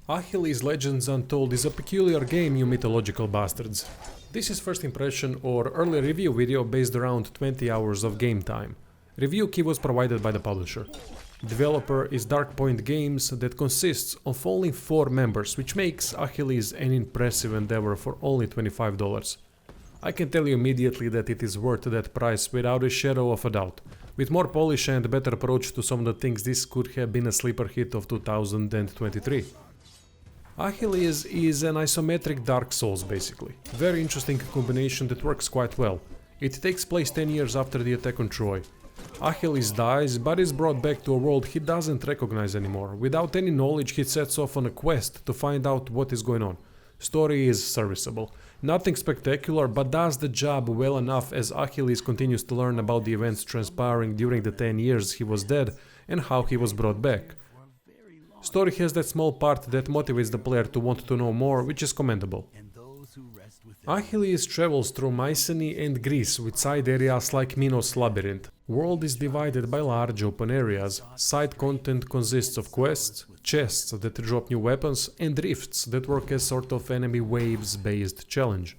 ACHILLES LEGENDS UNTOLD is a peculiar game, you mythological bastards. This is first impression or early review video based around 20 hours of game time. Review key was provided by the publisher. Developer is Dark Point Games that consists of only 4 members, which makes ACHILLES an impressive endeavor for only $25. I can tell you immediately that it is worth that price without a shadow of a doubt. With more polish and better approach to some of the things, this could have been a sleeper hit of 2023. ACHILLES is an isometric Dark Souls basically. Very interesting combination that works quite well. It takes place 10 years after the attack on Troy. ACHILLES dies, but is brought back to a world he doesn't recognize anymore. Without any knowledge, he sets off on a quest to find out what is going on. Story is serviceable. Nothing spectacular, but does the job well enough as ACHILLES continues to learn about the events transpiring during the 10 years he was dead and how he was brought back. Story has that small part that motivates the player to want to know more, which is commendable. ACHILLES travels through Mycenae and Greece with side areas like Minos Labyrinth. World is divided by large open areas. Side content consists of quests, chests that drop new weapons, and rifts that work as sort of enemy waves based challenge.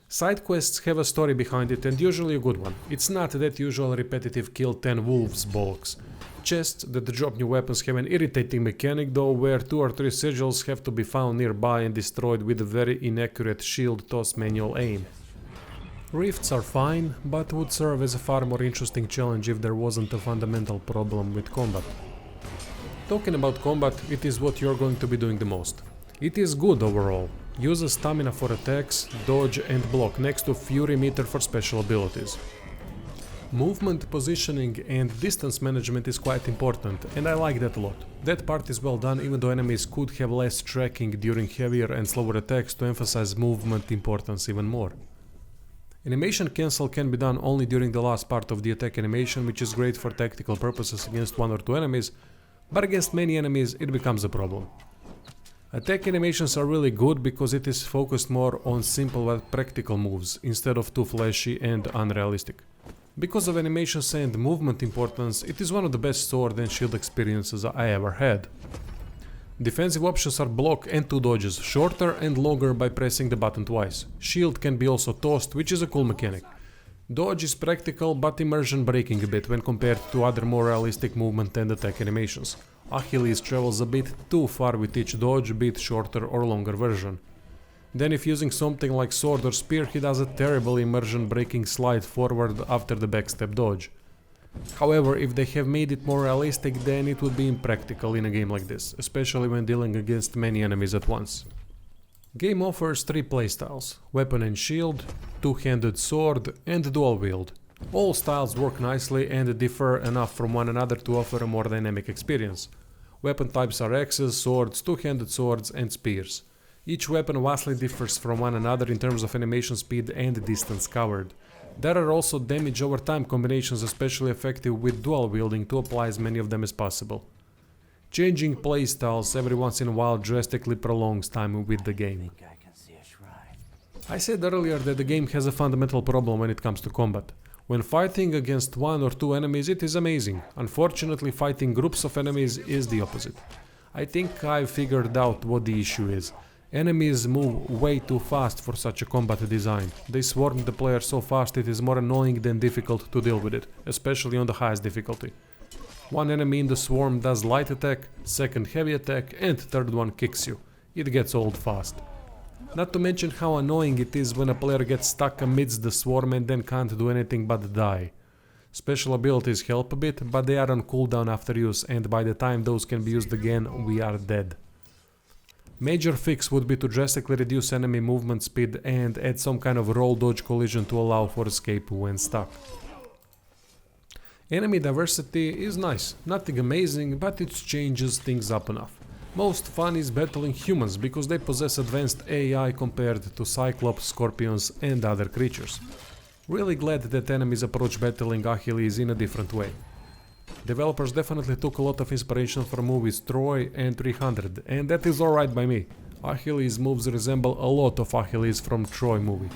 Side quests have a story behind it, and usually a good one. It's not that usual repetitive kill 10 wolves bollocks. Chests that drop new weapons have an irritating mechanic though, where 2 or 3 sigils have to be found nearby and destroyed with a very inaccurate shield toss manual aim. Rifts are fine, but would serve as a far more interesting challenge if there wasn't a fundamental problem with combat. Talking about combat, it is what you're going to be doing the most. It is good overall. Use stamina for attacks, dodge and block next to fury meter for special abilities. Movement, positioning and distance management is quite important, and I like that a lot. That part is well done, even though enemies could have less tracking during heavier and slower attacks to emphasize movement importance even more. Animation cancel can be done only during the last part of the attack animation, which is great for tactical purposes against 1 or 2 enemies, but against many enemies it becomes a problem. Attack animations are really good because it is focused more on simple but practical moves instead of too flashy and unrealistic. Because of animations and movement importance, it is one of the best sword and shield experiences I ever had. Defensive options are block and 2 dodges, shorter and longer by pressing the button twice. Shield can be also tossed, which is a cool mechanic. Dodge is practical but immersion breaking a bit when compared to other more realistic movement and attack animations. ACHILLES travels a bit too far with each dodge, be it shorter or longer version. Then if using something like sword or spear, he does a terrible immersion breaking slide forward after the backstep dodge. However, if they have made it more realistic, then it would be impractical in a game like this, especially when dealing against many enemies at once. Game offers 3 playstyles: weapon and shield, two-handed sword and dual wield. All styles work nicely and differ enough from one another to offer a more dynamic experience. Weapon types are axes, swords, two-handed swords and spears. Each weapon vastly differs from one another in terms of animation speed and distance covered. There are also damage over time combinations especially effective with dual wielding to apply as many of them as possible. Changing playstyles every once in a while drastically prolongs time with the game. I said earlier that the game has a fundamental problem when it comes to combat. When fighting against 1 or 2 enemies it is amazing. Unfortunately, fighting groups of enemies is the opposite. I think I've figured out what the issue is. Enemies move way too fast for such a combat design. They swarm the player so fast it is more annoying than difficult to deal with it, especially on the highest difficulty. One enemy in the swarm does light attack, second heavy attack and third one kicks you. It gets old fast. Not to mention how annoying it is when a player gets stuck amidst the swarm and then can't do anything but die. Special abilities help a bit, but they are on cooldown after use, and by the time those can be used again, we are dead. Major fix would be to drastically reduce enemy movement speed and add some kind of roll dodge collision to allow for escape when stuck. Enemy diversity is nice, nothing amazing, but it changes things up enough. Most fun is battling humans because they possess advanced AI compared to Cyclops, Scorpions and other creatures. Really glad that enemies approach battling ACHILLES in a different way. Developers definitely took a lot of inspiration from movies Troy and 300, and that is alright by me. ACHILLES moves resemble a lot of ACHILLES from Troy movie.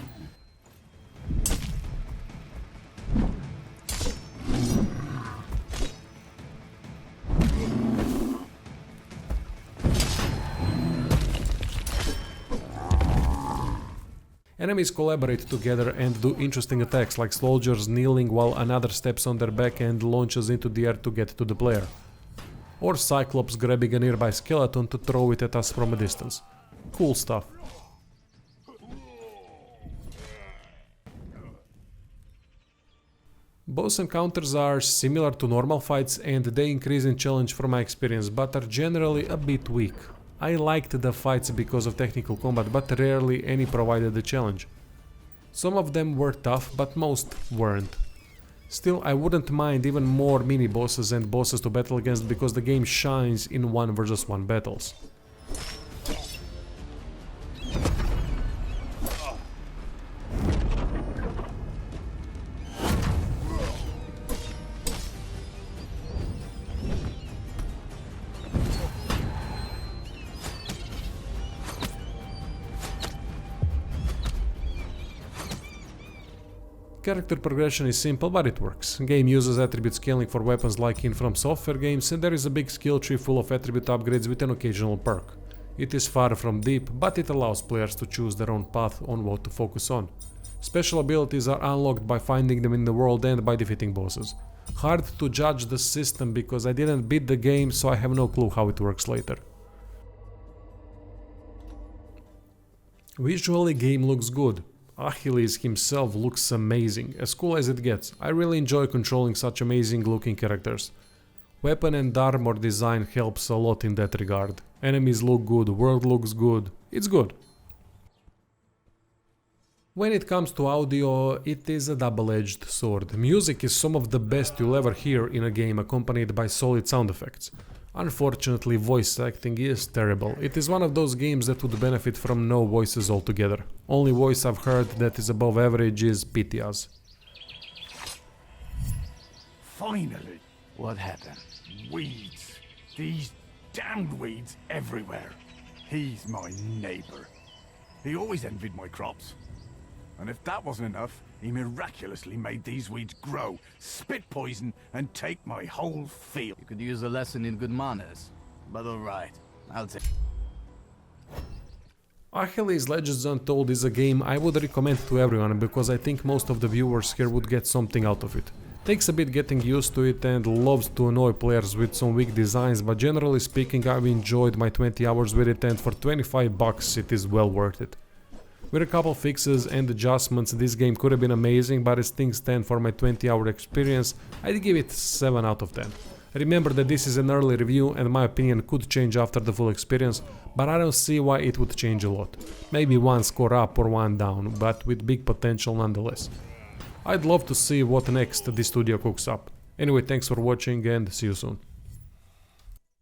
Enemies collaborate together and do interesting attacks, like soldiers kneeling while another steps on their back and launches into the air to get to the player. Or Cyclops grabbing a nearby skeleton to throw it at us from a distance. Cool stuff. Boss encounters are similar to normal fights and they increase in challenge from my experience, but are generally a bit weak. I liked the fights because of technical combat, but rarely any provided a challenge. Some of them were tough, but most weren't. Still, I wouldn't mind even more mini-bosses and bosses to battle against because the game shines in 1 versus 1 battles. Character progression is simple, but it works. Game uses attribute scaling for weapons like in From Software games, and there is a big skill tree full of attribute upgrades with an occasional perk. It is far from deep, but it allows players to choose their own path on what to focus on. Special abilities are unlocked by finding them in the world and by defeating bosses. Hard to judge the system because I didn't beat the game, so I have no clue how it works later. Visually, game looks good. Achilles himself looks amazing, as cool as it gets. I really enjoy controlling such amazing looking characters. Weapon and armor design helps a lot in that regard. Enemies look good, world looks good, it's good. When it comes to audio, it is a double-edged sword. Music is some of the best you'll ever hear in a game, accompanied by solid sound effects. Unfortunately, voice acting is terrible. It is one of those games that would benefit from no voices altogether. Only voice I've heard that is above average is Pitya's. Finally! What happened? Weeds. These damned weeds everywhere. He's my neighbor. He always envied my crops. And if that wasn't enough, he miraculously made these weeds grow, spit poison, and take my whole field. You could use a lesson in good manners. But alright, I'll take... ACHILLES LEGENds Untold is a game I would recommend to everyone because I think most of the viewers here would get something out of it. Takes a bit getting used to it and loves to annoy players with some weak designs, but generally speaking I've enjoyed my 20 hours with it, and for 25 bucks it is well worth it. With a couple fixes and adjustments, this game could have been amazing, but as things stand for my 20-hour experience, I'd give it 7 out of 10. Remember that this is an early review and my opinion could change after the full experience, but I don't see why it would change a lot. Maybe 1 score up or 1 down, but with big potential nonetheless. I'd love to see what next the studio cooks up. Anyway, thanks for watching and see you soon.